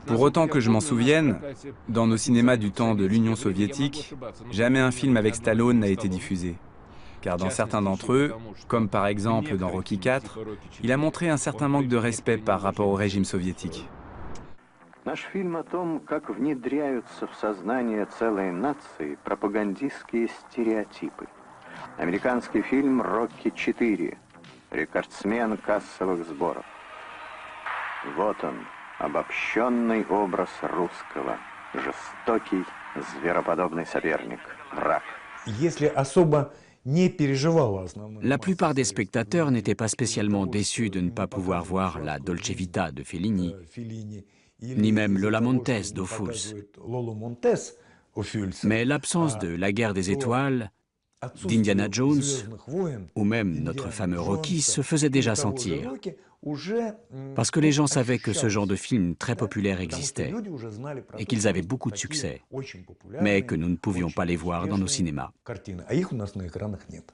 Pour autant que je m'en souvienne, dans nos cinémas du temps de l'Union soviétique, jamais un film avec Stallone n'a été diffusé. Car dans certains d'entre eux, comme par exemple dans Rocky IV, il a montré un certain manque de respect par rapport au régime soviétique. Наш фильм о том, как внедряются в сознание целой нации пропагандистские стереотипы. Американский фильм «Рокки IV», рекордсмен кассовых сборов. Вот он, обобщенный образ русского, жестокий, звероподобный соперник, враг. Если особо не переживала основную La массу, plupart des spectateurs n'étaient pas spécialement déçus de ne pas pouvoir voir la Dolce Vita de Fellini, Феллини или ni même из-за Lola того, Montez что не d'Ophuls. показывают Лолу Монтес у Фюльса, Mais l'absence de La Guerre des Étoiles, отсутствие d'Indiana Jones «Звездных войн» ou même Индианы notre fameux Rocky Джонса se faisait или déjà того же sentir. Рокки уже, Parce que les gens savaient que ce ощущалось. genre de film très populaire Потому что existait люди уже знали про et то, qu'ils что avaient есть beaucoup de такие succès, очень mais популярные, que nous ne pouvions pas les очень voir dans nos успешные cinémas. картины. А их у нас на экранах нет.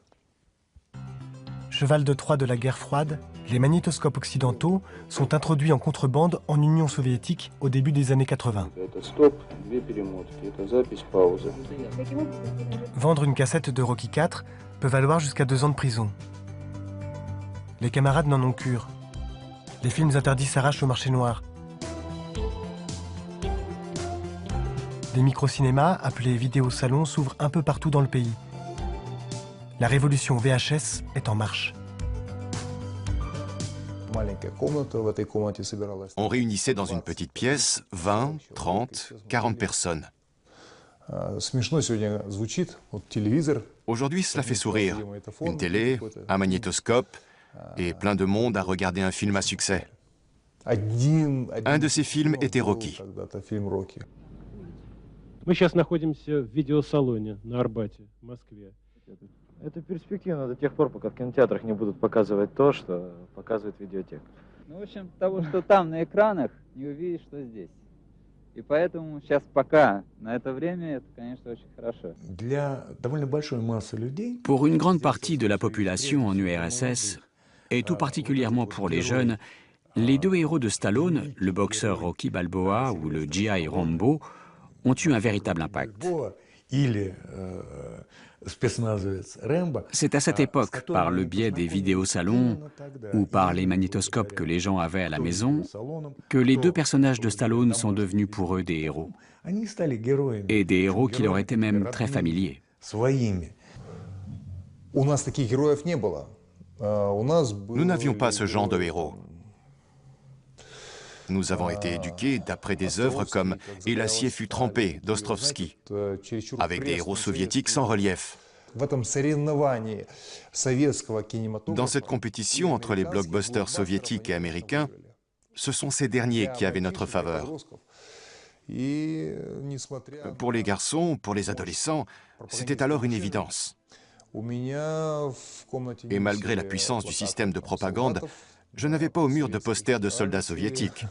Cheval de Troie de la guerre froide, les magnétoscopes occidentaux sont introduits en contrebande en Union soviétique au début des années 80. Это стоп, две перемотки, это запись, пауза. Vendre une cassette de Rocky IV peut valoir jusqu'à 2 ans de prison. Les camarades n'en ont cure. Les films interdits s'arrachent au marché noir. Des micro-cinémas, appelés vidéosalons, s'ouvrent un peu partout dans le pays. La révolution VHS est en marche. Маленькая комната, в этой комнате собиралась. On réunissait dans une petite pièce 20, 30, 40 personnes. Смешно сегодня звучит, вот телевизор. Aujourd'hui, cela fait sourire. Une télé, un magnétoscope et plein de monde à regarder un film à succès. Un de ces films était Rocky. Когда-то фильм «Рокки». Мы сейчас находимся в видеосалоне на Арбате, в Москве. Это перспективно до тех пор, пока в кинотеатрах не будут показывать то, что показывает видеотека. Ну, в общем, того, что там на экранах, не увидишь, что здесь. И поэтому сейчас пока, на это время, это, конечно, очень хорошо. Для довольно большой массы людей Pour une grande partie de la population en URSS, et tout particulièrement pour les jeunes, les deux héros de Stallone, le boxeur Rocky Balboa ou le GI Rambo, ont eu un véritable impact. или спецназовец Рэмбо. C'est à cette époque, par le biais des vidéosalons ou par les magnétoscopes que les gens avaient à la maison, que les deux personnages de Stallone sont devenus pour eux des héros. Они стали героями. Et des héros qui leur étaient même très familiers. Своими. У нас таких героев не было. У нас Nous n'avions pas ce genre de héros. Nous avons été éduqués d'après des œuvres comme « Et l'acier fut trempé » d'Ostrovsky, avec des héros soviétiques sans relief. В этом соревновании советского кинематографа. Dans cette compétition entre les blockbusters soviétiques et américains, ce sont ces derniers qui avaient notre faveur. Pour les garçons, pour les adolescents, c'était alors une évidence. Et malgré la puissance du système de propagande, je n'avais pas au mur de posters de soldats soviétiques.